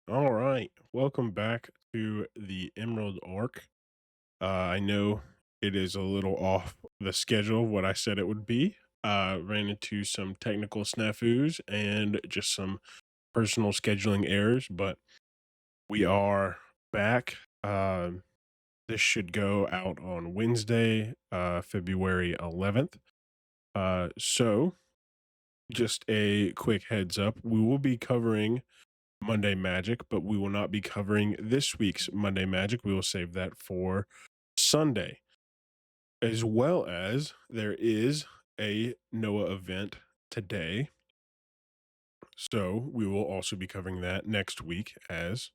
All right. Welcome back to the Emerald Ark. I know it is a little off the schedule of what I said it would be. Ran into some technical snafus and just some personal scheduling errors, but we are back. This should go out on Wednesday, February 11th. So, just a quick heads up, we will be covering Monday Magic, but we will not be covering this week's Monday Magic. We will save that for Sunday, as well as there is a Noah event today. So we will also be covering that next week, as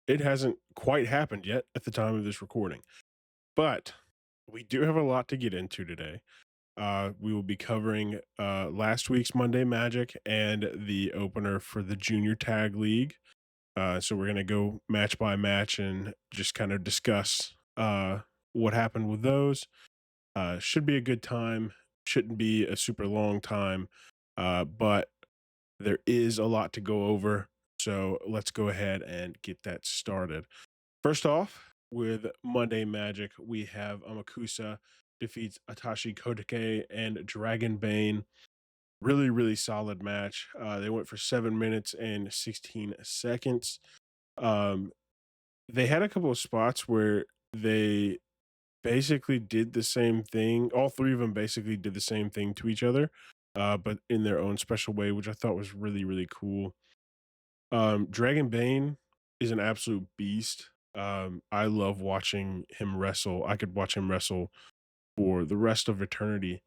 it hasn't quite happened yet at the time of this recording. But we do have a lot to get into today. We will be covering last week's Monday Magic and the opener for the Junior Tag League. So we're gonna go match by match and just kind of discuss what happened with those. Should be a good time. Shouldn't be a super long time, but there is a lot to go over. So let's go ahead and get that started. First off, with Monday Magic, we have Amakusa defeats Atashi Kotake and Dragon Bane. Really, really solid match. They went for 7 minutes and 16 seconds. Um, they had a couple of spots where they basically did the same thing. All three of them basically did the same thing to each other, but in their own special way, which I thought was really, really cool. Dragon Bane is an absolute beast. I love watching him wrestle. I could watch him wrestle for the rest of eternity.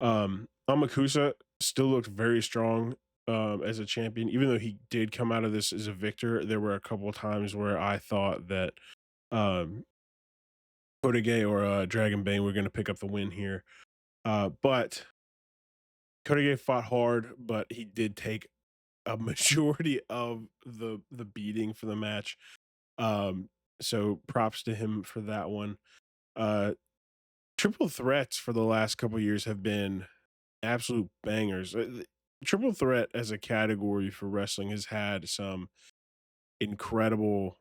Amakusa still looked very strong as a champion, even though he did come out of this as a victor. There were a couple of times where I thought that um, Kodige or Dragon Bane were going to pick up the win here, but Kodige fought hard, but he did take a majority of the beating for the match. Um, so props to him for that one. Uh, Triple threats for the last couple of years have been absolute bangers. Triple threat as a category for wrestling has had some incredible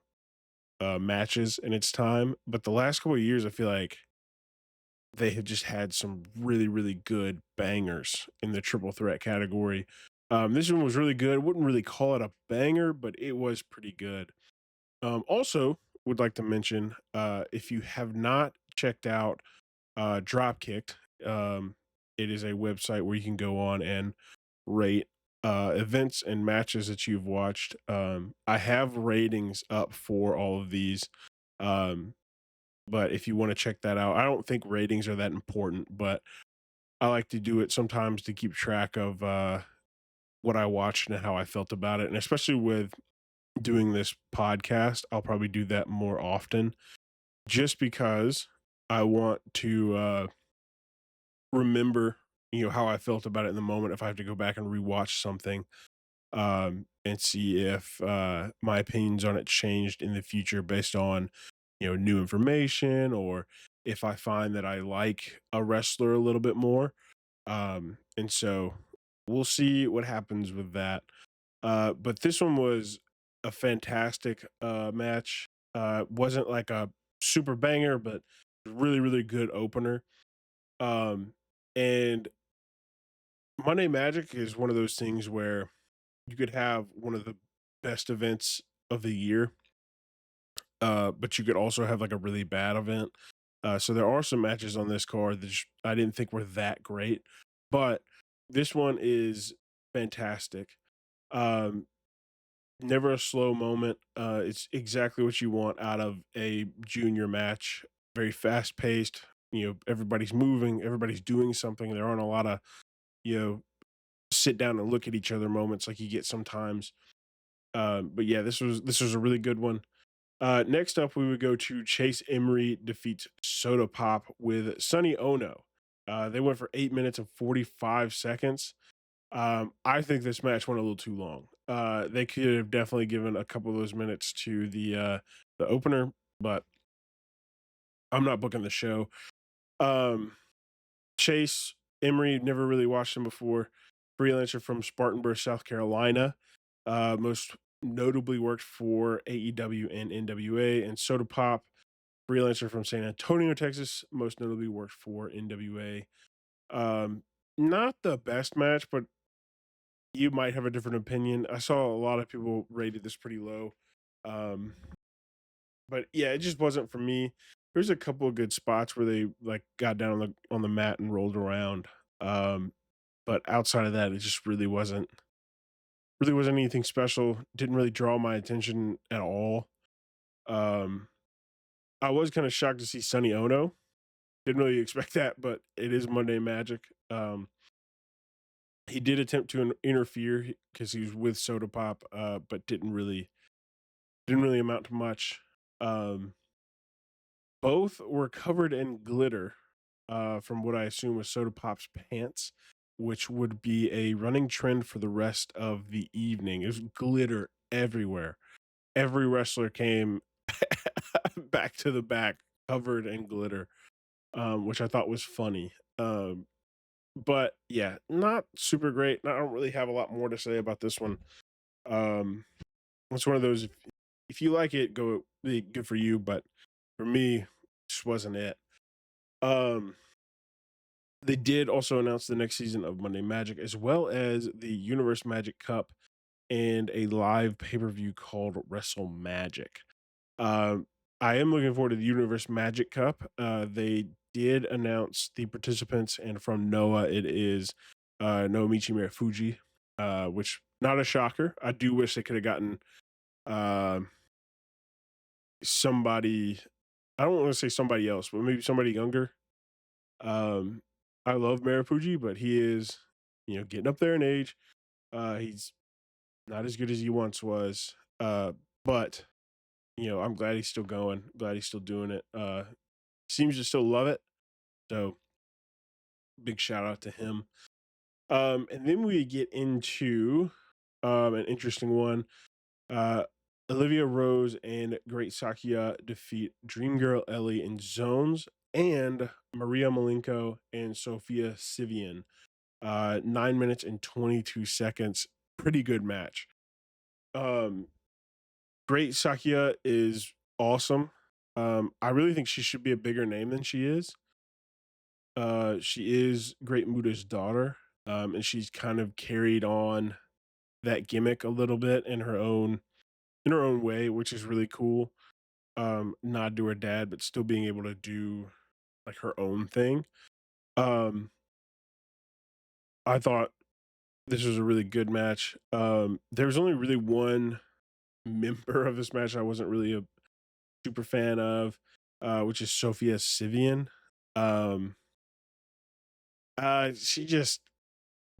matches in its time, but the last couple of years, I feel like they have just had some really, really good bangers in the triple threat category. This one was really good. Wouldn't really call it a banger, but it was pretty good. Also, would like to mention if you have not checked out Dropkicked, it is a website where you can go on and rate events and matches that you've watched. I have ratings up for all of these. Um, but if you want to check that out, I don't think ratings are that important, but I like to do it sometimes to keep track of what I watched and how I felt about it. And especially with doing this podcast, I'll probably do that more often just because I want to remember, how I felt about it in the moment if I have to go back and rewatch something and see if my opinions on it changed in the future based on new information, or if I find that I like a wrestler a little bit more. And so we'll see what happens with that. But this one was a fantastic match. Wasn't like a super banger, but really, really good opener. Um, and Monday Magic is one of those things where you could have one of the best events of the year, but you could also have like a really bad event. So there are some matches on this card that I didn't think were that great, but this one is fantastic. Um, Never a slow moment. It's exactly what you want out of a junior match. Very fast paced. Everybody's moving, everybody's doing something. There aren't a lot of you know sit down and look at each other moments like you get sometimes. But yeah, this was a really good one. Next up, we would go to Chase Emery defeats Soda Pop with Sonny Ono. They went for 8 minutes and 45 seconds. I think this match went a little too long. They could have definitely given a couple of those minutes to the opener, but I'm not booking the show. Um, Chase Emery, never really watched him before. Freelancer from Spartanburg, South Carolina. Most notably worked for AEW and NWA, and Soda Pop, freelancer from San Antonio, Texas, most notably worked for NWA. Not the best match, but you might have a different opinion. I saw a lot of people rated this pretty low. Um, but yeah, it just wasn't for me. There's a couple of good spots where they like got down on the mat and rolled around. Um, but outside of that, it just really wasn't anything special. Didn't really draw my attention at all. Um, I was kind of shocked to see Sonny Ono. Didn't really expect that, but it is Monday Magic. He did attempt to interfere because he was with Soda Pop, but didn't really amount to much. Um, Both were covered in glitter, from what I assume was Soda Pop's pants, which would be a running trend for the rest of the evening. It was glitter everywhere. Every wrestler came back to the back covered in glitter, which I thought was funny. But yeah, not super great. I don't really have a lot more to say about this one. Um, it's one of those, if you like it, go be good for you. But for me, just wasn't it. Um, they did also announce the next season of Monday Magic, as well as the Universe Magic Cup and a live pay per view called Wrestle Magic. Um, I am looking forward to the Universe Magic Cup. They did announce the participants, and from Noah, it is Naomichi Marufuji, which not a shocker. I do wish they could have gotten uh, somebody. I don't want to say somebody else, but maybe somebody younger. Um, I love Marufuji, but he is, getting up there in age. He's not as good as he once was. But I'm glad he's still going. Glad he's still doing it. Seems to still love it. So big shout out to him. And then we get into an interesting one. Uh, Olivia Rose and Great Sakia defeat Dream Girl Ellie in zones, and Maria Malenko and Sophia Sivian. 9 minutes and 22 seconds. Pretty good match. Um, Great Sakia is awesome. I really think she should be a bigger name than she is. She is Great Muda's daughter, and she's kind of carried on that gimmick a little bit in her own way, which is really cool. Nod to her dad, but still being able to do like her own thing. Um, I thought this was a really good match. There was only really one member of this match I wasn't really a super fan of, which is Sophia Sivian. Um, she just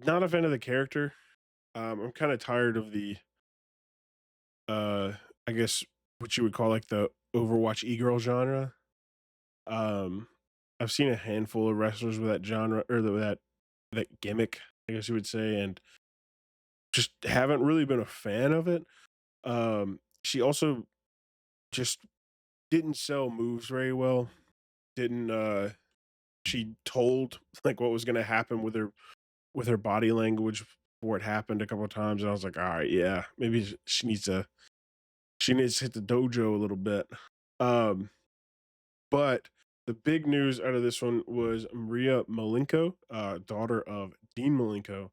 not a fan of the character. I'm kind of tired of the uh I guess what you would call like the Overwatch e-girl genre. Um I've seen a handful of wrestlers with that genre or that gimmick, I guess you would say, and just haven't really been a fan of it. She also just didn't sell moves very well. Didn't She told like what was going to happen with her body language before it happened a couple of times, and I was like, all right, yeah, maybe she needs to hit the dojo a little bit. Um, but the big news out of this one was Maria Malenko, daughter of Dean Malenko.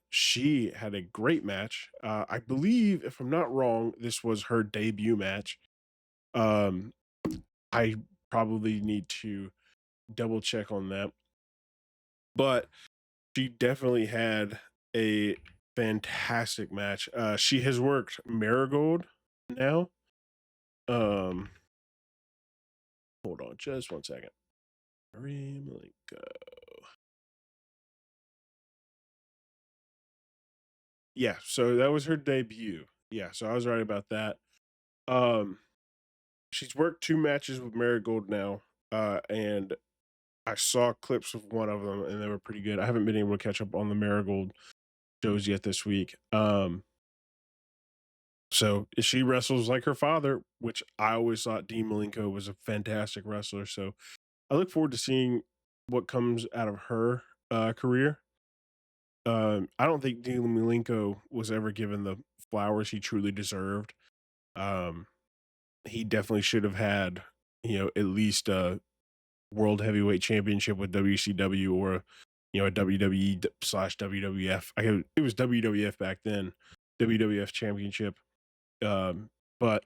She had a great match. I believe, if I'm not wrong, this was her debut match. Um, I probably need to double check on that, but she definitely had a fantastic match. She has worked Marigold now. Um, Hold on just one second. Maria Malenko. Yeah, so that was her debut. Yeah, so I was right about that. Um, she's worked two matches with Marigold now, and I saw clips of one of them, and they were pretty good. I haven't been able to catch up on the Marigold shows yet this week. So she wrestles like her father, which I always thought Dean Malenko was a fantastic wrestler. So I look forward to seeing what comes out of her career. I don't think Dean Malenko was ever given the flowers he truly deserved. Um, he definitely should have had, at least a world heavyweight championship with WCW or, a WWE slash WWF. It was WWF back then, WWF championship. Um, but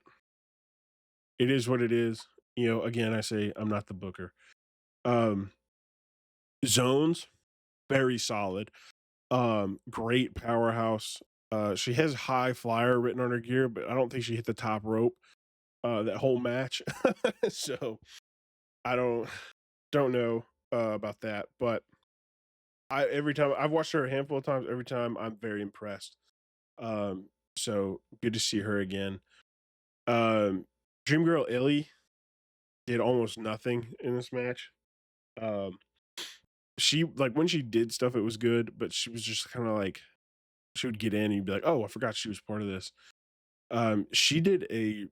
it is what it is. Again, I say I'm not the booker. Um, Zones, very solid. Great powerhouse. She has high flyer written on her gear, but I don't think she hit the top rope that whole match. So I don't know about that, but I every time I've watched her a handful of times, every time I'm very impressed. So good to see her again. Um, Dream Girl Illy did almost nothing in this match. Um, she like when she did stuff, it was good, but she was just kind of like she would get in and you'd be like, oh, I forgot she was part of this. She did a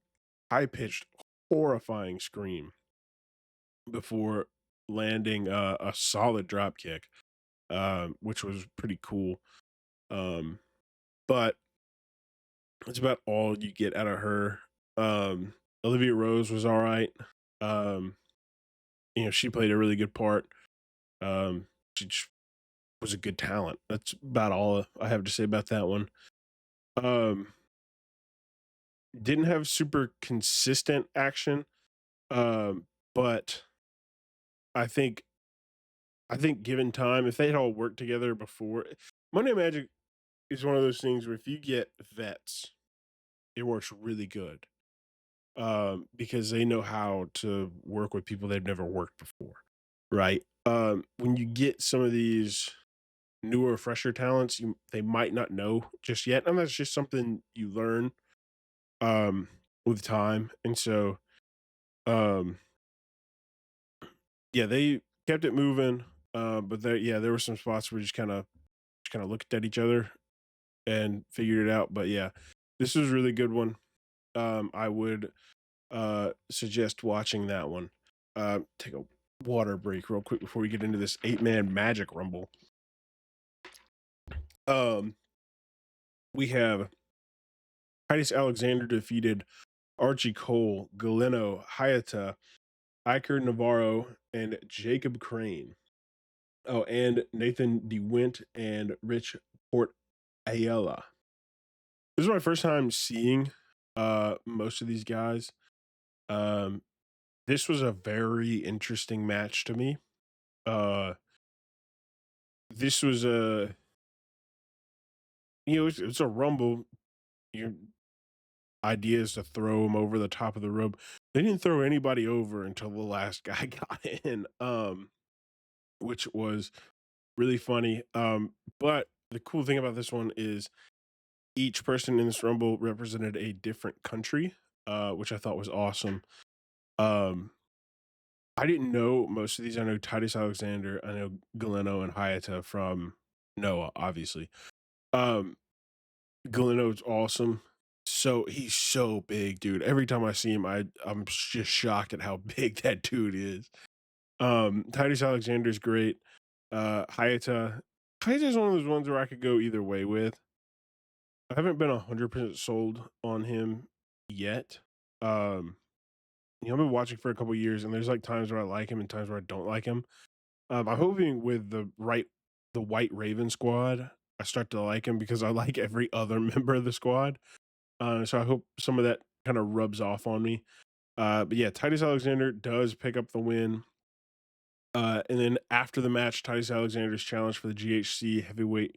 high pitched, horrifying scream before landing a solid drop kick, which was pretty cool. Um, but that's about all you get out of her. Olivia Rose was all right. Um, she played a really good part. She just was a good talent. That's about all I have to say about that one. Um, didn't have super consistent action, but I think given time, if they had all worked together before, Monday Magic is one of those things where if you get vets, it works really good. Because they know how to work with people they've never worked before, right? When you get some of these newer, fresher talents, they might not know just yet, and that's just something you learn um with time. And so um yeah, they kept it moving. But there were some spots where we just kind of looked at each other and figured it out. But yeah, this was a really good one. I would suggest watching that one. Take a water break real quick before we get into this 8-man Magic Rumble. Um, we have Titus Alexander defeated Archie Cole, Galeno, Hayata, Iker Navarro, and Jacob Crane. Oh, and Nathan DeWint and Rich Port Ayala. This is my first time seeing most of these guys. Um, this was a very interesting match to me. Uh, this was a it's a rumble. Your idea is to throw them over the top of the rope. They didn't throw anybody over until the last guy got in, which was really funny. But the cool thing about this one is each person in this rumble represented a different country, which I thought was awesome. Um, I didn't know most of these. I know Titus Alexander, I know Galeno and Hayata from Noah, obviously. Um, Galeno's awesome. So he's so big, dude. Every time I see him, I'm just shocked at how big that dude is. Titus Alexander's great. Hayata's one of those ones where I could go either way with. I haven't been 100% sold on him yet. Um, I've been watching for a couple years, and there's like times where I like him and times where I don't like him. I'm hoping with the White Raven squad, I start to like him because I like every other member of the squad. So I hope some of that kind of rubs off on me. But yeah, Titus Alexander does pick up the win. And then after the match, Titus Alexander's challenged for the GHC heavyweight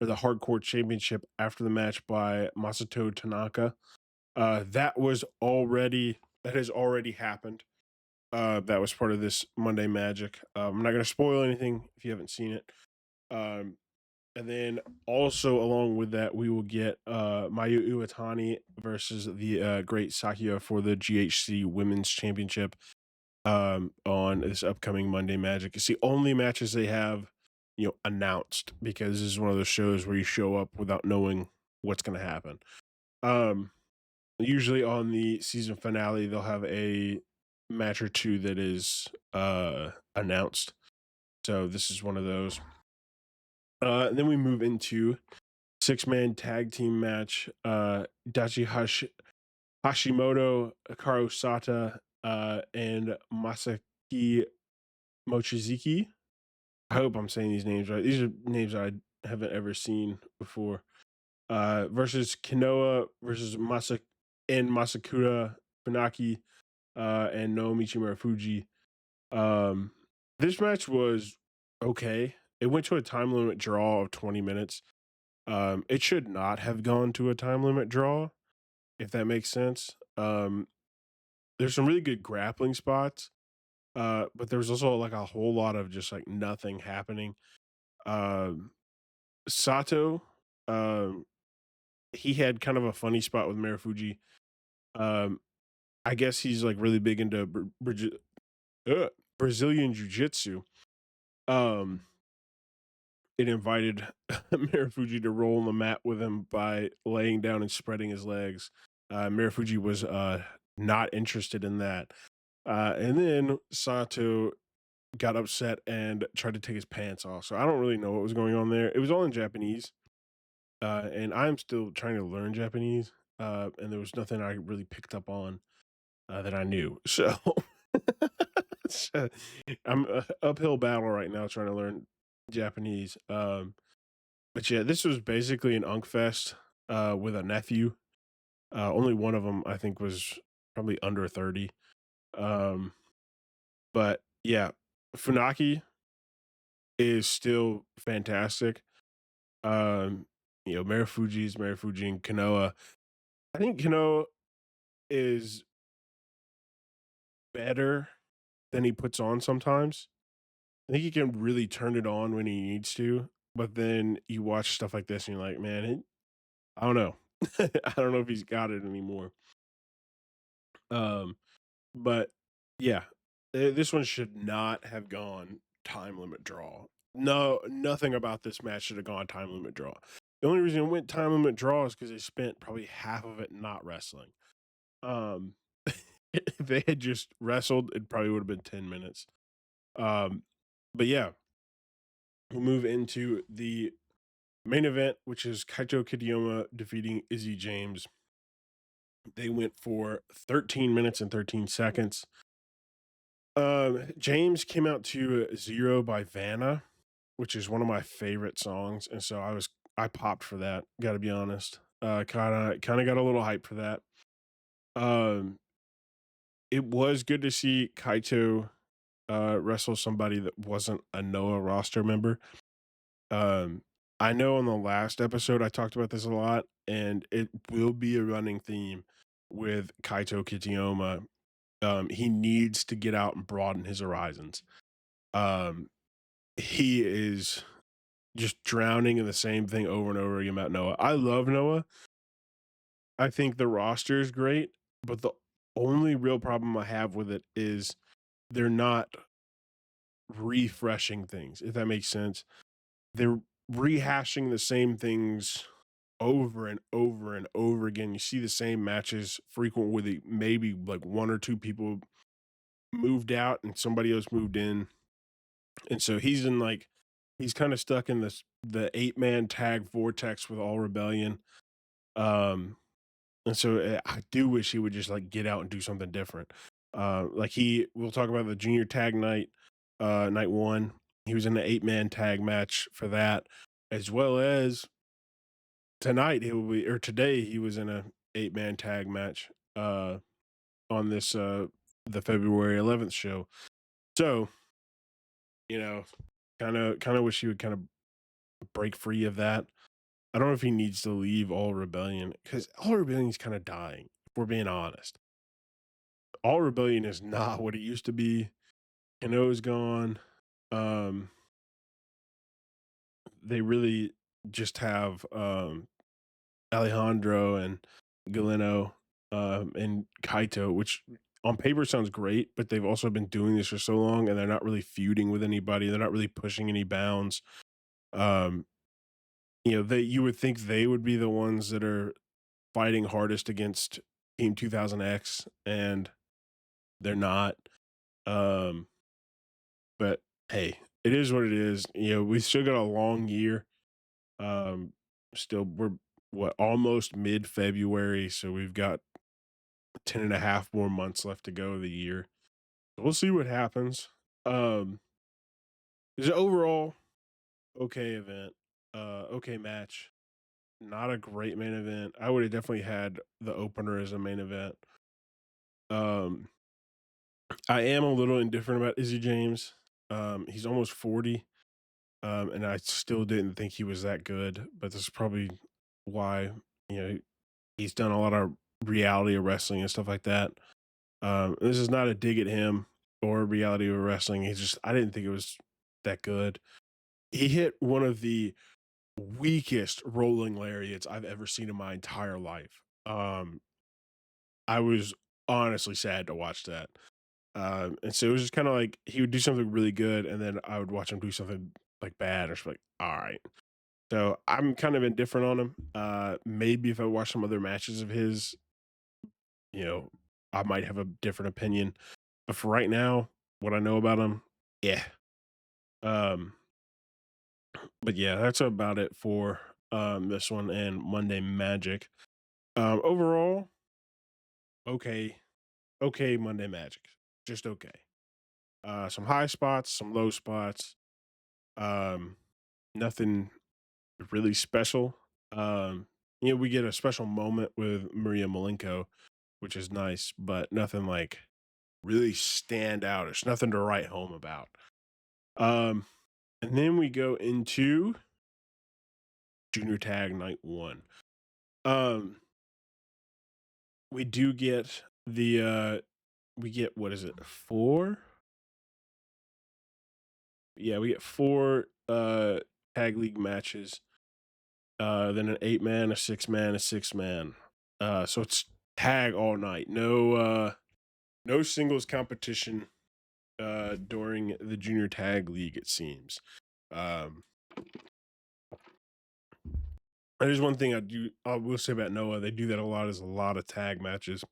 or the hardcore championship after the match by Masato Tanaka. That has already happened. That was part of this Monday Magic. I'm not going to spoil anything if you haven't seen it. Um, and then also along with that, we will get Mayu Iwatani versus the Great Sakia for the GHC Women's Championship on this upcoming Monday Magic. It's the only matches they have, announced because this is one of those shows where you show up without knowing what's going to happen. Usually on the season finale, they'll have a match or two that is announced. So this is one of those. And then we move into six-man tag team match. Hashimoto, Hikaru Sata, and Masaki Mochizuki. I hope I'm saying these names right. These are names I haven't ever seen before. Versus Kinoa versus Masakura Funaki, and Naomichi Marufuji. Um, this match was okay. It went to a time limit draw of 20 minutes. It should not have gone to a time limit draw, if that makes sense. There's some really good grappling spots, but there was also like a whole lot of just like nothing happening. Um, Sato, um, he had kind of a funny spot with Marufuji. Um, I guess he's like really big into Brazilian Jiu Jitsu. Um, it invited Marufuji to roll on the mat with him by laying down and spreading his legs. Marufuji was not interested in that. And then Sato got upset and tried to take his pants off. So I don't really know what was going on there. It was all in Japanese. And I'm still trying to learn Japanese. And there was nothing I really picked up on that I knew. So, so I'm a uphill battle right now trying to learn Japanese. But yeah, this was basically an Unk Fest with a nephew. Only one of them I think was probably under 30. Um, but yeah, Funaki is still fantastic. Um, Marufuji's Marufuji and Kanoa. I think Kanoa is better than he puts on sometimes. I think he can really turn it on when he needs to, but then you watch stuff like this and you're like, man, I don't know. I don't know if he's got it anymore. Um, but yeah, this one should not have gone time limit draw. No, nothing about this match should have gone time limit draw. The only reason it went time limit draw is because they spent probably half of it not wrestling. Um, if they had just wrestled, it probably would have been 10 minutes. Um, but yeah, we'll move into the main event, which is Kaito Kidiyama defeating Izzy James. They went for 13 minutes and 13 seconds. James came out to Zero by Vanna, which is one of my favorite songs, and so I popped for that, gotta be honest. Kinda got a little hype for that. Um, it was good to see Kaito wrestle somebody that wasn't a Noah roster member. Um, I know on the last episode I talked about this a lot, and it will be a running theme with Kaito Kitayama. He needs to get out and broaden his horizons. Um, he is just drowning in the same thing over and over again about Noah. I love Noah. I think the roster is great, but the only real problem I have with it is they're not refreshing things, if that makes sense. They're rehashing the same things over and over and over again. You see the same matches frequent with maybe like one or two people moved out and somebody else moved in. And so he's kind of stuck in the 8-man tag vortex with All Rebellion. Um and so I do wish he would just like get out and do something different. Like we'll talk about the junior tag night, night one. He was in the 8-man tag match for that, as well as tonight today he was in a 8-man tag match on this the February 11th show. So, you know, kind of wish he would kind of break free of that. I don't know if he needs to leave All Rebellion because All Rebellion is kind of dying, if we're being honest. All Rebellion is not what it used to be. Kano's gone. Um, they really just have Alejandro and Galeno and Kaito, which on paper sounds great, but they've also been doing this for so long and they're not really feuding with anybody. They're not really pushing any bounds. Um, you would think they would be the ones that are fighting hardest against Team 2000X, and they're not. Um, but hey, it is what it is. We still got a long year. Um, Still, we're what almost mid February, so we've got 10 and a half more months left to go of the year. We'll see what happens. Um, it's an overall okay event, okay match. Not a great main event. I would have definitely had the opener as a main event. Um, I am a little indifferent about Izzy James. He's almost 40. And I still didn't think he was that good, but this is probably why, you know, he's done a lot of reality of wrestling and stuff like that. This is not a dig at him or reality of wrestling. He's just, I didn't think it was that good. He hit one of the weakest rolling lariats I've ever seen in my entire life. I was honestly sad to watch that. And so it was just kind of like he would do something really good, and then I would watch him do something like bad, or just like, all right. So I'm kind of indifferent on him. Maybe if I watch some other matches of his, you know, I might have a different opinion. But for right now, what I know about him, yeah. Um, but yeah, that's about it for this one and Monday Magic. Overall, okay, okay Monday Magic, just okay. Some high spots, some low spots. Um, Nothing really special. We get a special moment with Maria Malenko, which is nice, but nothing like really stand out. It's nothing to write home about. Um, and then we go into Junior Tag Night One. Um, we do get we get what is it, four? Yeah, we get four tag league matches. Then an 8-man, a 6-man, a 6-man. So it's tag all night. No singles competition during the junior tag league, it seems. Um, there's one thing I will say about Noah. They do that a lot. Is a lot of tag matches,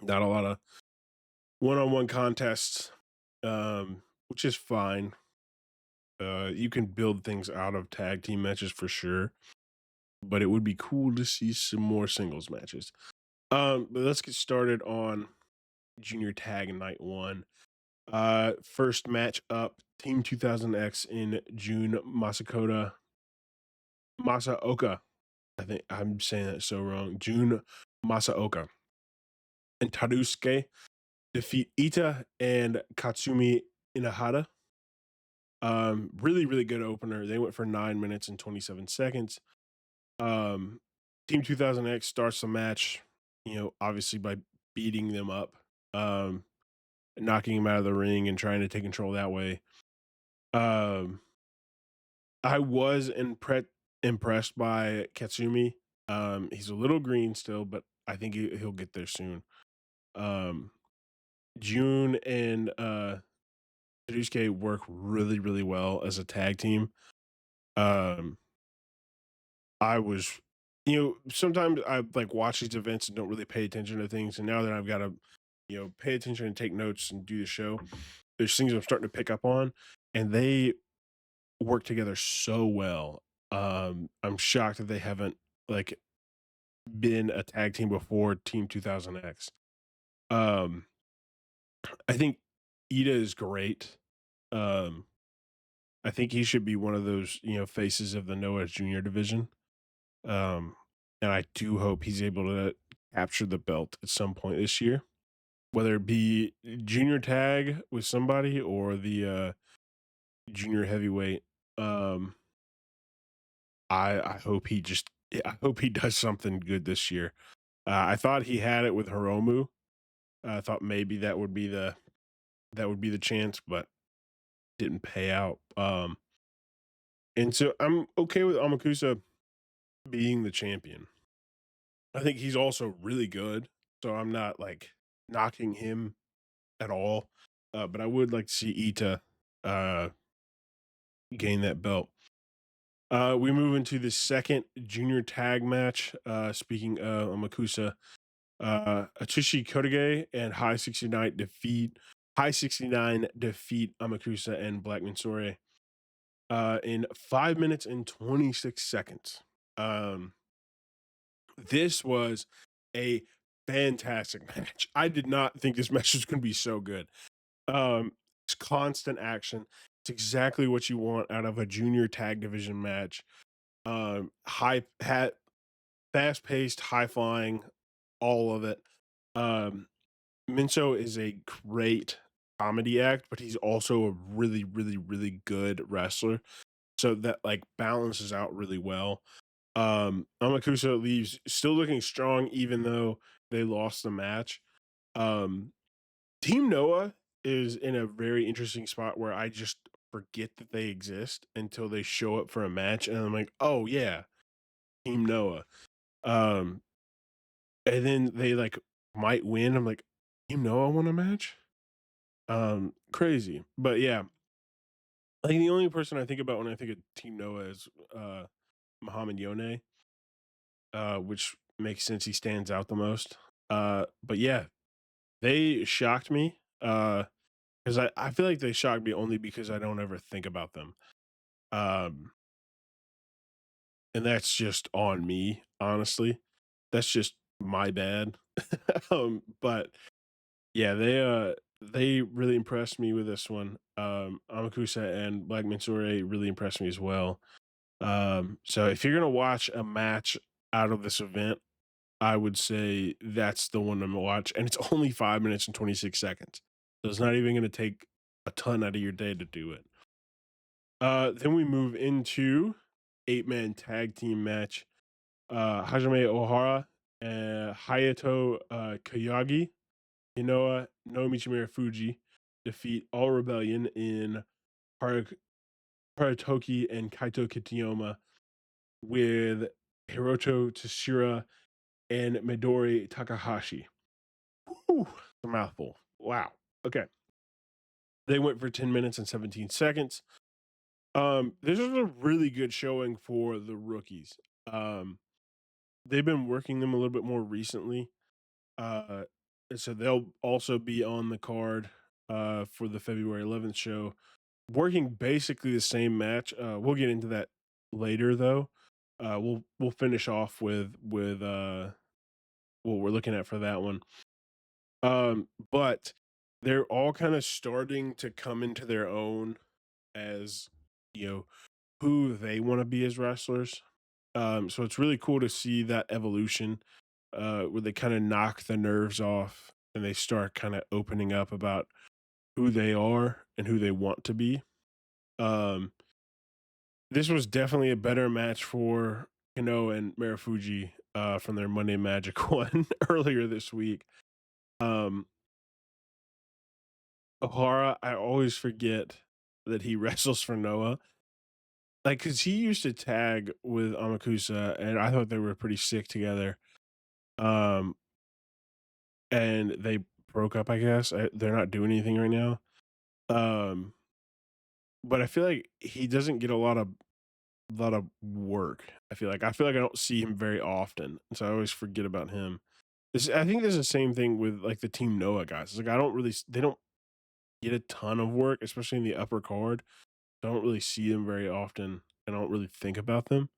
not a lot of one-on-one contests, which is fine. You can build things out of tag team matches for sure, but it would be cool to see some more singles matches. But let's get started on junior tag night one. First match up, Team 2000X in June Masaoka. I think I'm saying that so wrong. June Masaoka and Tarusuke defeat Ita and Katsumi Inahara. Really, really good opener. They went for 9 minutes and 27 seconds. Um, Team 2000X starts the match, obviously by beating them up, knocking them out of the ring and trying to take control that way. Um, I was impressed by Katsumi. He's a little green still, but I think he'll get there soon. Um, June and Tsurusuke work really, really well as a tag team. Um, I was, sometimes I like watch these events and don't really pay attention to things, and now that I've got to, pay attention and take notes and do the show, there's things I'm starting to pick up on, and they work together so well. I'm shocked that they haven't like been a tag team before Team 2000X. Um, I think Ida is great. Um, I think he should be one of those, faces of the Noah Junior division. Um, and I do hope he's able to capture the belt at some point this year, whether it be junior tag with somebody or the junior heavyweight. Um, I hope I hope he does something good this year. I thought he had it with Hiromu. I thought maybe that would be the chance, but didn't pay out. And so I'm okay with Amakusa being the champion. I think he's also really good, so I'm not like knocking him at all. But I would like to see Ita uh, gain that belt. We move into the second junior tag match. Speaking of Amakusa, Atsushi Kotoge and High 69 defeat Amakusa and Black Mansore. in 5 minutes and 26 seconds. Um, this was a fantastic match. I did not think this match was going to be so good. It's constant action. It's exactly what you want out of a junior tag division match. High hat, fast paced, high flying, all of it. Um, Minso is a great comedy act, but he's also a really, really, really good wrestler. So that like balances out really well. Amakusa leaves still looking strong, even though they lost the match. Um, Team Noah is in a very interesting spot where I just forget that they exist until they show up for a match, and I'm like, oh yeah, Team Noah. Um, and then they like might win. I'm like, Team Noah won a match? Crazy. But yeah, I think the only person I think about when I think of Team Noah is Muhammad Yone, which makes sense. He stands out the most. But yeah, they shocked me. Because I feel like they shocked me only because I don't ever think about them. Um, and that's just on me, honestly. That's just my bad. But yeah, they really impressed me with this one. Amakusa and Black Mensure really impressed me as well. So if you're gonna watch a match out of this event, I would say that's the one to watch, and it's only 5 minutes and 26 seconds. So it's not even gonna take a ton out of your day to do it. Then we move into 8-man tag team match. Hajime Ohara and Hayato Kayagi, no Michimura Fuji defeat All Rebellion in Paratoki and Kaito Kitayama with Hiroto Tsushira and Midori Takahashi. Whew, a mouthful. Wow. Okay. They went for 10 minutes and 17 seconds. This is a really good showing for the rookies. Um, they've been working them a little bit more recently. Uh, and so they'll also be on the card for the February 11th show, working basically the same match. We'll get into that later though. We'll finish off with what we're looking at for that one. But they're all kind of starting to come into their own as you know who they want to be as wrestlers. So it's really cool to see that evolution where they kind of knock the nerves off and they start kind of opening up about who they are and who they want to be. Um, this was definitely a better match for Kano and Marufuji from their Monday Magic one earlier this week. Um, O'Hara, I always forget that he wrestles for Noah. Like, cause he used to tag with Amakusa, and I thought they were pretty sick together. Um, and they broke up, I guess. They're not doing anything right now. Um, but I feel like he doesn't get a lot of work. I feel like I don't see him very often, and so I always forget about him. I think there's the same thing with like the Team Noah guys. It's like I don't really, they don't get a ton of work, especially in the upper card. I don't really see them very often, and I don't really think about them.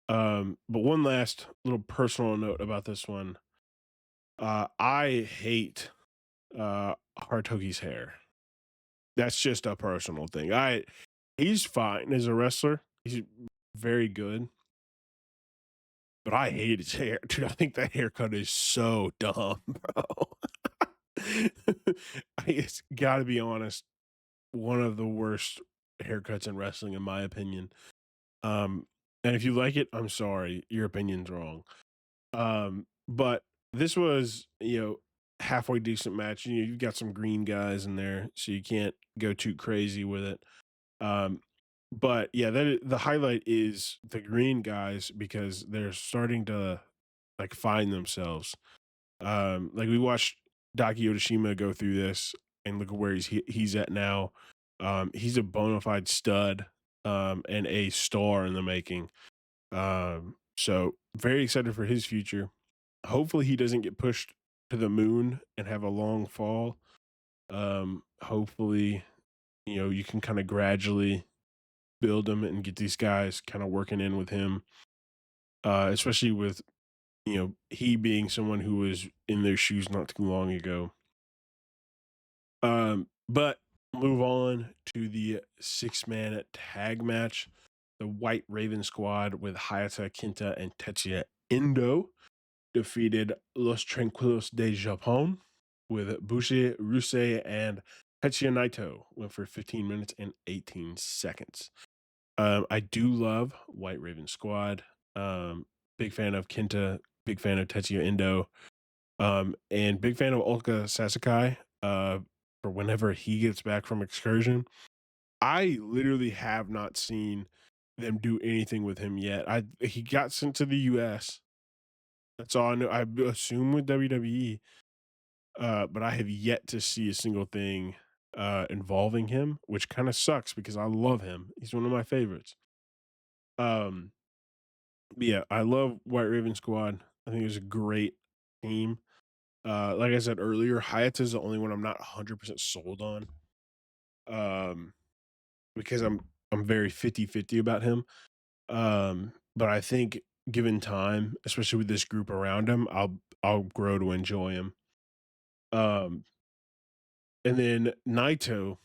But one last little personal note about this one. I hate Hartogi's hair. That's just a personal thing. He's fine as a wrestler. He's very good, but I hate his hair, dude. I think that haircut is so dumb, bro. It's got to be honest, one of the worst haircuts in wrestling, in my opinion. Um, and if you like it, I'm sorry, your opinion's wrong. But this was, halfway decent match. You've got some green guys in there, so you can't go too crazy with it. Um, but yeah, the highlight is the green guys because they're starting to like find themselves. Like we watched Daki Yoshima go through this and look at where he's at now. He's a bona fide stud, and a star in the making. So very excited for his future. Hopefully he doesn't get pushed to the moon and have a long fall. Hopefully, you can kind of gradually build him and get these guys kind of working in with him, especially with he being someone who was in their shoes not too long ago. But move on to the 6-man tag match. The White Raven squad with Hayata Kinta and Tetsuya Endo defeated Los Tranquilos de Japón with Bushi, Ruse, and Tetsuya Naito. Went for 15 minutes and 18 seconds. I do love White Raven squad. Big fan of Kinta, big fan of Tetsuya Endo, and big fan of Ulka Sasakai. For whenever he gets back from excursion, I literally have not seen them do anything with him yet. He got sent to the US. That's all I know. I assume with WWE, but I have yet to see a single thing involving him, which kind of sucks because I love him. He's one of my favorites. Um, but yeah, I love White Raven Squad. I think it's a great team. Like I said earlier, Hayata is the only one I'm not 100% sold on. Um, because I'm very 50-50 about him. But I think given time, especially with this group around him, I'll grow to enjoy him. Um, and then Naito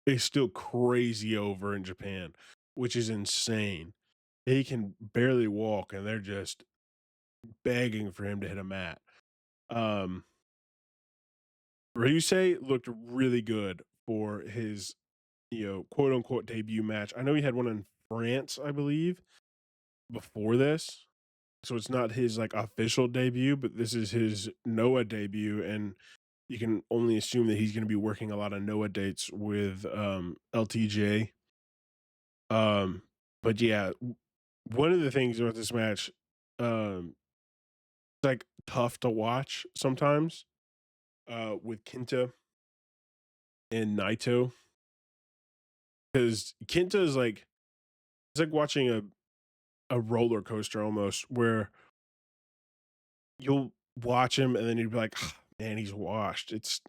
is still crazy over in Japan, which is insane. He can barely walk, and they're just begging for him to hit a mat. Um, Ryusei looked really good for his, quote unquote debut match. I know he had one in France, I believe, before this. So it's not his like official debut, but this is his Noah debut, and you can only assume that he's going to be working a lot of Noah dates with LTJ. Um, but yeah, one of the things about this match, it's like tough to watch sometimes. With Kenta and Naito, because Kenta is like it's like watching a roller coaster almost, where you'll watch him and then you'd be like, "Ah, man, he's washed. It's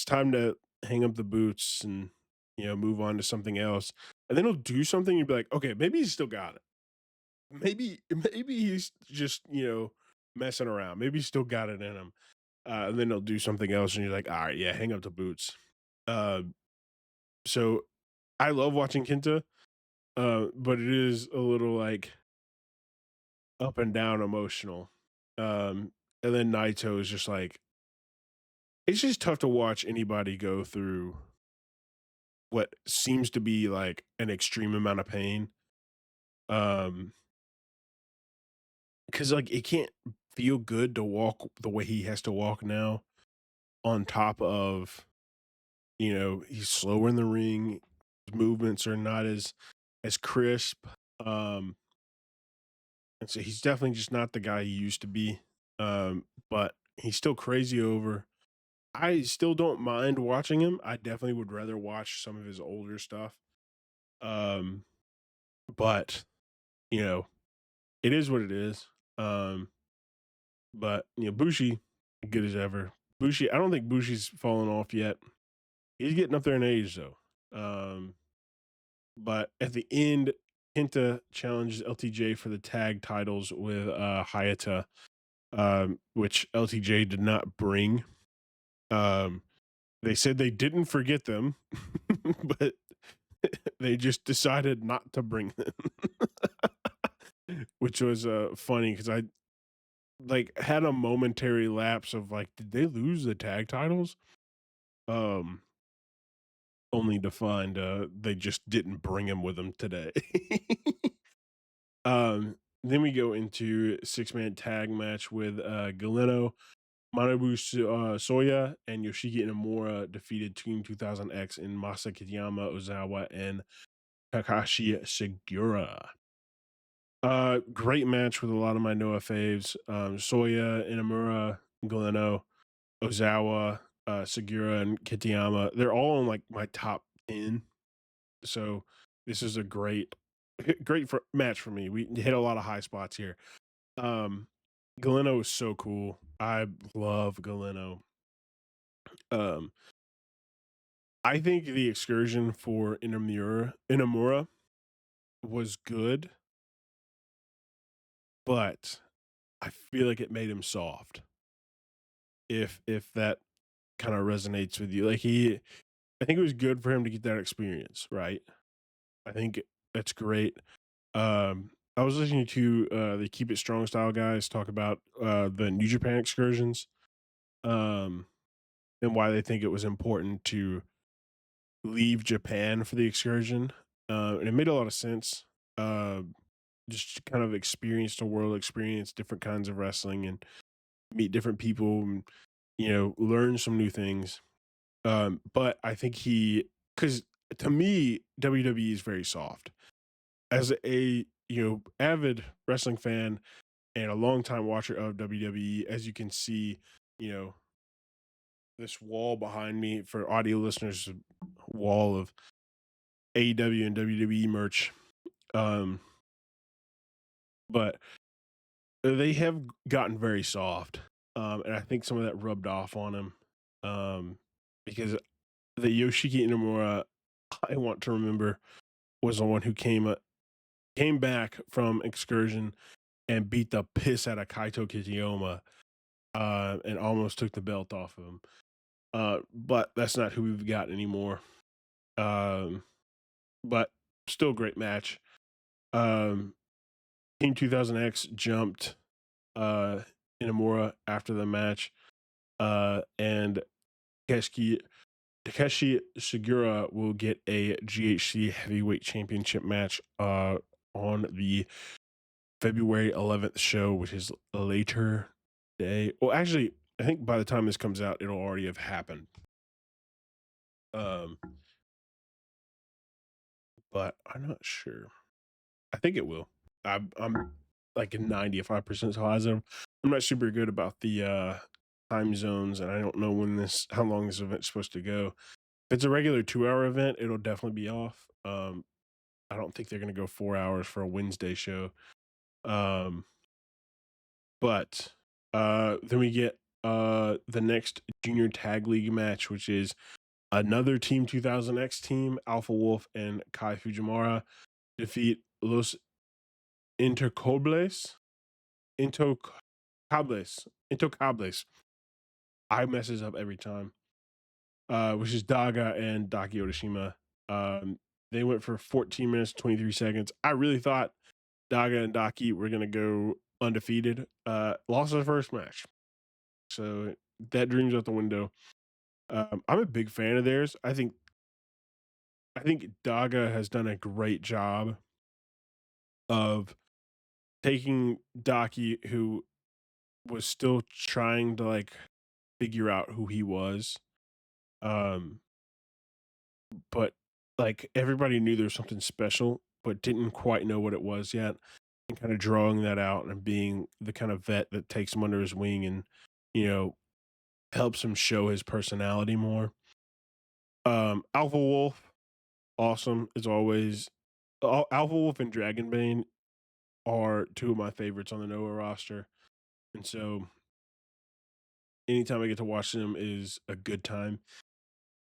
time to hang up the boots and move on to something else." And then he'll do something, you'd be like, okay, maybe he's still got it. Maybe he's just messing around. Maybe he's still got it in him. And then he'll do something else, and you're like, all right, yeah, hang up the boots. Uh, so I love watching Kenta, but it is a little like up and down emotional. And then Naito is just like it's just tough to watch anybody go through what seems to be like an extreme amount of pain. Um, because like it can't feel good to walk the way he has to walk now. On top of he's slower in the ring, his movements are not as crisp. Um, and so he's definitely just not the guy he used to be. But he's still crazy over. I still don't mind watching him. I definitely would rather watch some of his older stuff. Um, but you know, it is what it is. Um, but Bushi, good as ever. Bushi, I don't think Bushi's fallen off yet. He's getting up there in age though. Um, but at the end, Kenta challenges LTJ for the tag titles with Hayata, which LTJ did not bring. Um, they said they didn't forget them, but they just decided not to bring them, which was funny because I like had a momentary lapse of like, did they lose the tag titles? Um, only to find they just didn't bring them with them today. Then we go into 6-man tag match with Galeno, Manabu Soya, and Yoshiki Inamura defeated Team 2000X in Masa Kitayama, Ozawa, and Kakashi Segura. Great match with a lot of my Noah faves. Soya, Inamura, Galeno, Ozawa, Segura, and Kitayama. They're all in like my top 10. So this is a great match for me. We hit a lot of high spots here. Galeno is so cool. I love Galeno. Um, I think the excursion for Inamura was good, but I feel like it made him soft. If that kind of resonates with you, I think it was good for him to get that experience, right? I think that's great. I was listening to the Keep It Strong style guys talk about the New Japan excursions, um, and why they think it was important to leave Japan for the excursion. And it made a lot of sense. Uh, just to kind of experience the world, experience different kinds of wrestling, and meet different people, and learn some new things. But I think because to me, WWE is very soft. As a avid wrestling fan and a longtime watcher of WWE, as you can see, you know this wall behind me for audio listeners, a wall of AEW and WWE merch. Um, but they have gotten very soft, and I think some of that rubbed off on him, because the Yoshiki Inamura I want to remember was the one who came back from excursion and beat the piss out of Kaito Kitayama, and almost took the belt off of him. But that's not who we've got anymore. Um, but still great match. Um, Team 2000X jumped uh, Inamura after the match, and Takeshi, Takeshi Sugiura will get a GHC Heavyweight Championship match on the February 11th show, which is later day. Well, actually, I think by the time this comes out, it'll already have happened. Um, but I'm not sure. I think it will. I'm like 95% positive. I'm not super good about the time zones, and I don't know how long this event's supposed to go. If it's a regular 2-hour event, it'll definitely be off. I don't think they're gonna go 4 hours for a Wednesday show. Um, but then we get the next junior tag league match, which is another Team 2000X team, Alpha Wolf and Kai Fujimura defeat Los Intercobles. Intocables. Intocables. I messes up every time. Which is Daga and Daki Odashima. They went for 14 minutes, 23 seconds. I really thought Daga and Daki were gonna go undefeated. Lost their first match. So that dream's out the window. I'm a big fan of theirs. I think Daga has done a great job of taking Daki, who was still trying to figure out who he was. Um, but everybody knew there was something special, but didn't quite know what it was yet. And kind of drawing that out and being the kind of vet that takes him under his wing and, you know, helps him show his personality more. Alpha Wolf, awesome as always. Alpha Wolf and Dragonbane are two of my favorites on the Noah roster. And so anytime I get to watch them is a good time.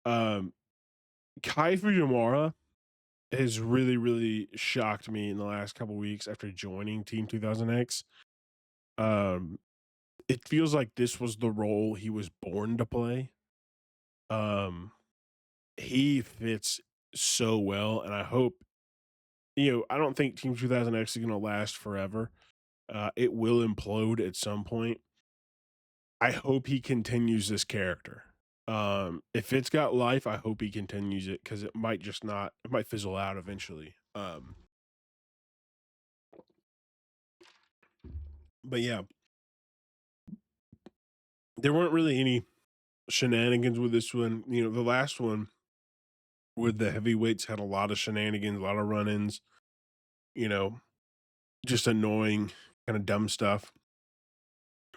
Um, Kai Fujimura has really, really shocked me in the last couple weeks after joining Team 2000X. Um, it feels like this was the role he was born to play. Um, he fits so well, and I hope I don't think Team 2000X is going to last forever. It will implode at some point. I hope he continues this character. If it's got life, I hope he continues it because it might just not. It might fizzle out eventually. But yeah, there weren't really any shenanigans with this one. The last one with the heavyweights had a lot of shenanigans, a lot of run-ins. You know, just annoying, kind of dumb stuff.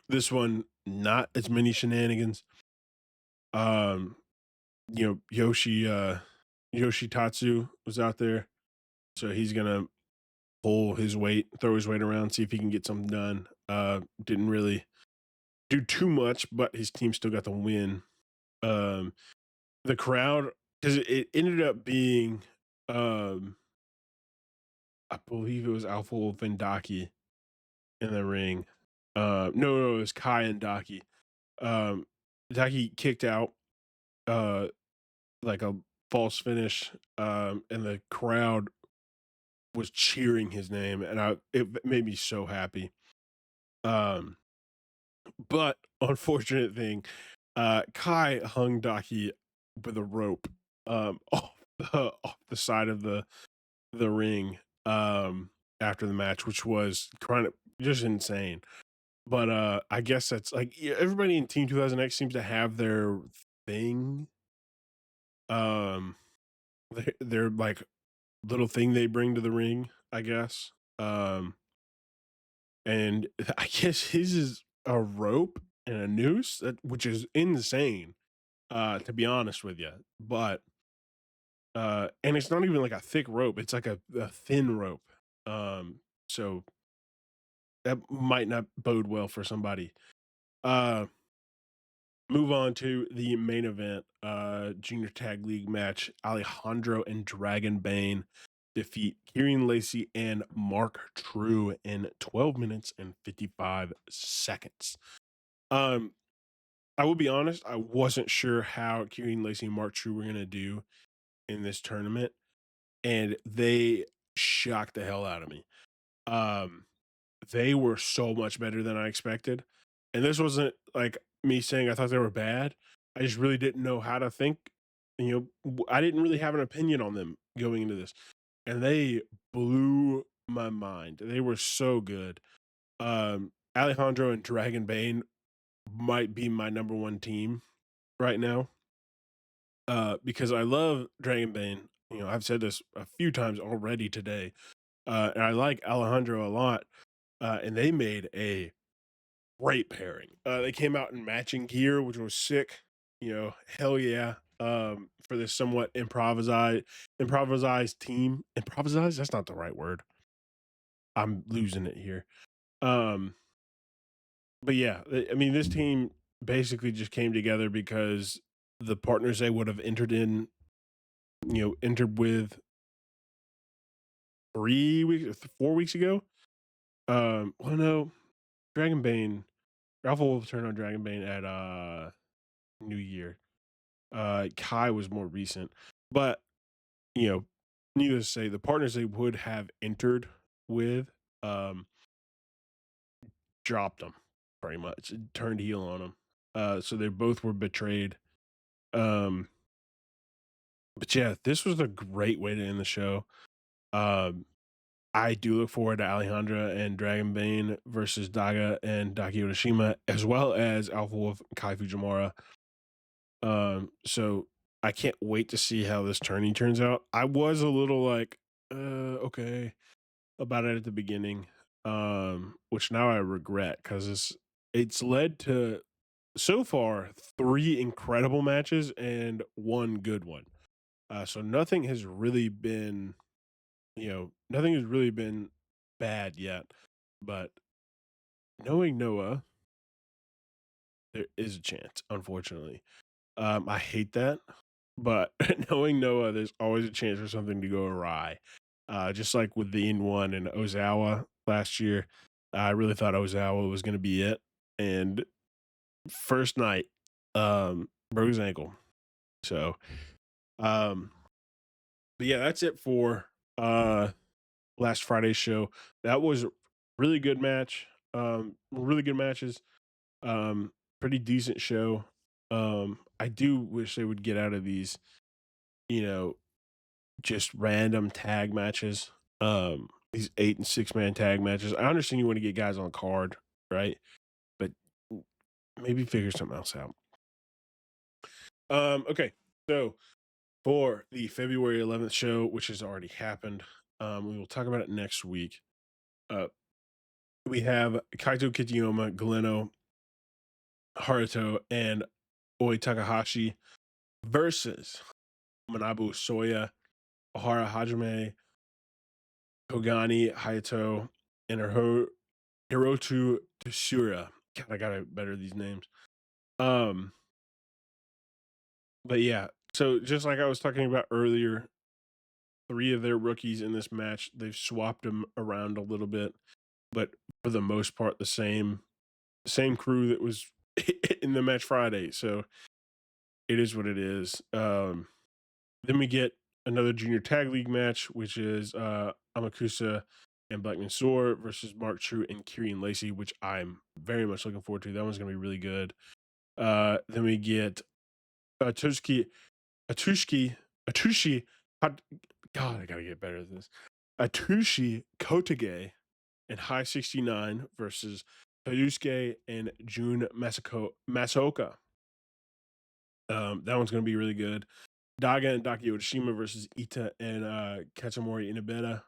This one, not as many shenanigans. Um, Yoshi Tatsu was out there, so he's gonna pull his weight, throw his weight around, see if he can get something done. Didn't really do too much, but his team still got the win. Um, the crowd, because it ended up being, I believe it was Alpha Wolf and Daki in the ring. No, it was Kai and Daki. Um, Daki kicked out, uh, like a false finish, and the crowd was cheering his name, and it made me so happy. Um, but unfortunate thing, Kai hung Daki with a rope, off the side of the ring, after the match, which was kind of just insane. But I guess that's like, yeah, everybody in Team 2000X seems to have their thing, um, their like little thing they bring to the ring, I guess. Um, and I guess his is a rope and a noose, which is insane, to be honest with you. But and it's not even like a thick rope; it's like a thin rope. So that might not bode well for somebody. Uh, Move on to the main event, junior tag league match. Alejandro and Dragon Bane defeat Kieran Lacey and Mark True in 12 minutes and 55 seconds. Um, I will be honest, I wasn't sure how Kieran Lacey and Mark True were gonna do in this tournament, and they shocked the hell out of me. Um, they were so much better than I expected. And this wasn't like me saying I thought they were bad. I just really didn't know how to think. I didn't really have an opinion on them going into this. And they blew my mind. They were so good. Alejandro and Dragon Bane might be my number one team right now. Because I love Dragon Bane. I've said this a few times already today. And I like Alejandro a lot. And they made a great pairing. They came out in matching gear, which was sick. Hell yeah. For this somewhat improvised team. Improvised? That's not the right word. I'm losing it here. Um, but yeah, I mean, this team basically just came together because the partners they would have entered with 3 weeks, 4 weeks ago. Well, no, Dragon Bane, Alpha Wolf turned on Dragon Bane at New Year. Kai was more recent, but you know, needless to say, the partners they would have entered with, um, dropped them pretty much, turned heel on them. So they both were betrayed. Um, but yeah, this was a great way to end the show. Um, I do look forward to Alejandra and Dragon Bane versus Daga and Daki Urashima, as well as Alpha Wolf and Kai Fujimura. So I can't wait to see how this tourney turns out. I was a little like, okay about it at the beginning, which now I regret because it's led to so far 3 incredible matches and one good one. So nothing has really been bad yet. But knowing Noah, there is a chance, unfortunately. I hate that, but knowing Noah, there's always a chance for something to go awry. Just like with the N1 and Ozawa last year, I really thought Ozawa was going to be it. And first night, broke his ankle. So, um, but yeah, that's it for last Friday's show. That was really good match. Really good matches. Pretty decent show. I do wish they would get out of these, you know, just random tag matches. These 8 and 6 man tag matches. I understand you want to get guys on card, right? But maybe figure something else out. Okay. So for the February 11th show, which has already happened, we will talk about it next week. We have Kaito Kitayama, Galeno, Haruto, and Oi Takahashi versus Manabu Soya, Ohara Hajime, Kogani Hayato, and Hirotu Tsuura. God, I gotta better these names. Um, but yeah, so just like I was talking about earlier, three of their rookies in this match. They've swapped them around a little bit, but for the most part, the same crew that was in the match Friday. So it is what it is. Then we get another junior tag league match, which is Amakusa and Blackman Soar versus Mark True and Kieran Lacey, which I'm very much looking forward to. That one's gonna be really good. Then we get Atushki, Atushki, Atushi. God, I gotta get better at this. Atushi Kotage and High 69 versus Tayusuke and Jun Masaoka. That one's gonna be really good. Daga and Daki Otoshima versus Ita and Kachimori Inabeta.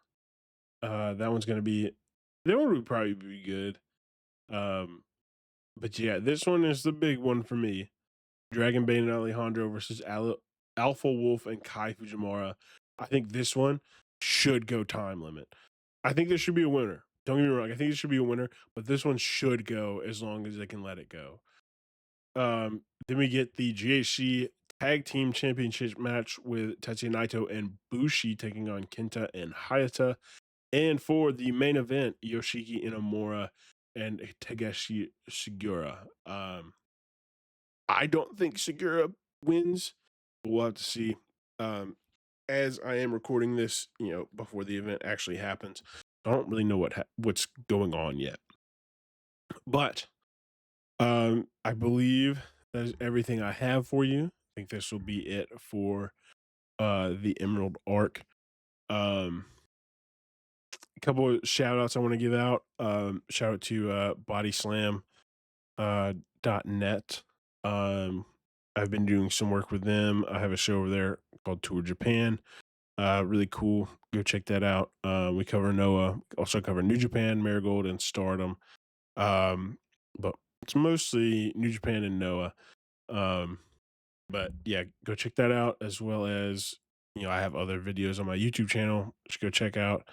That one's gonna be that one would probably be good. Um, but yeah, this one is the big one for me. Dragon Bane and Alejandro versus Alpha Wolf and Kai Fujimura. I think this one should go time limit. I think there should be a winner. Don't get me wrong. I think there should be a winner, but this one should go as long as they can let it go. Then we get the GHC Tag Team Championship match with Tetsuya Naito and Bushi taking on Kenta and Hayata. And for the main event, Yoshiki Inamura and Takeshi Segura. I don't think Segura wins, but we'll have to see. Um, as I am recording this, before the event actually happens, I don't really know what's going on yet. But I believe that is everything I have for you. I think this will be it for the Emerald Ark. A couple of shout outs I want to give out. Shout out to bodyslam .net. I've been doing some work with them. I have a show over there called Tour Japan. Really cool. Go check that out. We cover Noah, also cover New Japan, Marigold, and Stardom. But it's mostly New Japan and Noah. But yeah, go check that out, as well as I have other videos on my YouTube channel. Just go check out.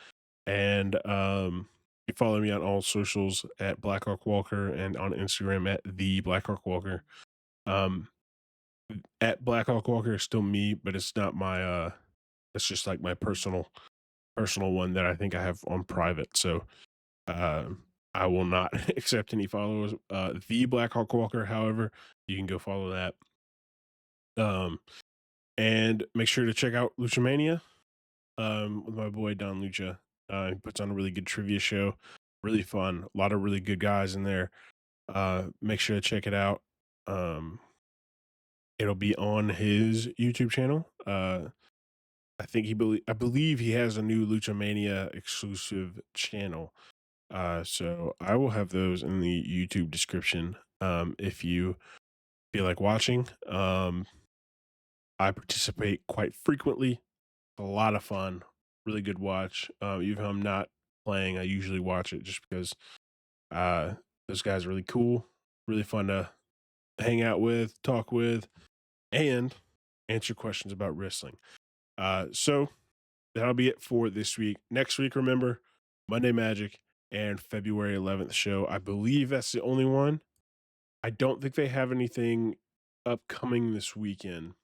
And you follow me on all socials at Black Ark Walker and on Instagram at the Black Ark Walker. At Black Ark Walker is still me, but it's not my it's just like my personal one that I think I have on private. So I will not accept any followers. The Black Hawk Walker, however, you can go follow that. And make sure to check out Luchamania with my boy Don Lucha. He puts on a really good trivia show, really fun, a lot of really good guys in there. Make sure to check it out. It'll be on his YouTube channel. I believe he has a new Luchamania exclusive channel. So I will have those in the YouTube description. If you feel like watching, I participate quite frequently. A lot of fun, really good watch. Even if I'm not playing, I usually watch it just because those guys are really cool, really fun to hang out with, talk with, and answer questions about wrestling. So that'll be it for this week. Next week, remember, Monday Magic and February 11th show. I believe that's the only one. I don't think they have anything upcoming this weekend.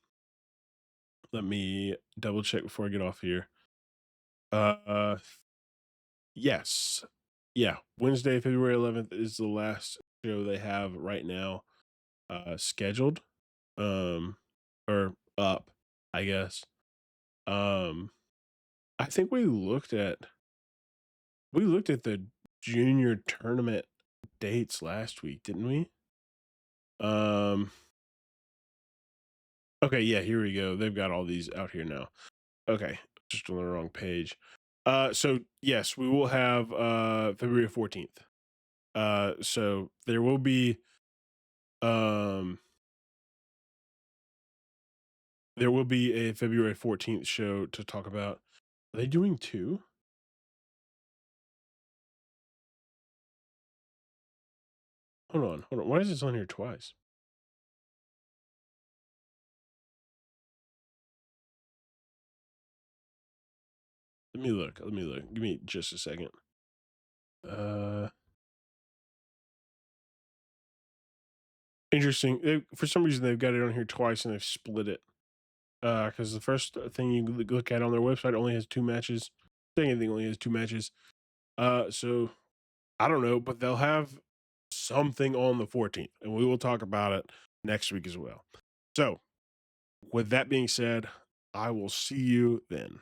Let me double check before I get off here. Yes. Yeah, Wednesday, February 11th is the last show they have right now scheduled or up, I guess. I think we looked at the junior tournament dates last week, didn't we? Okay, yeah, here we go. They've got all these out here now. Okay, just on the wrong page. So yes, we will have February 14th. So there will be a February 14th show to talk about. Are they doing two? Hold on. Why is this on here twice? Let me look. Give me just a second. Interesting. For some reason, they've got it on here twice and they've split it. Because the first thing you look at on their website only has 2 matches. Second thing only has 2 matches. So I don't know, but they'll have something on the 14th, and we will talk about it next week as well. So, with that being said, I will see you then.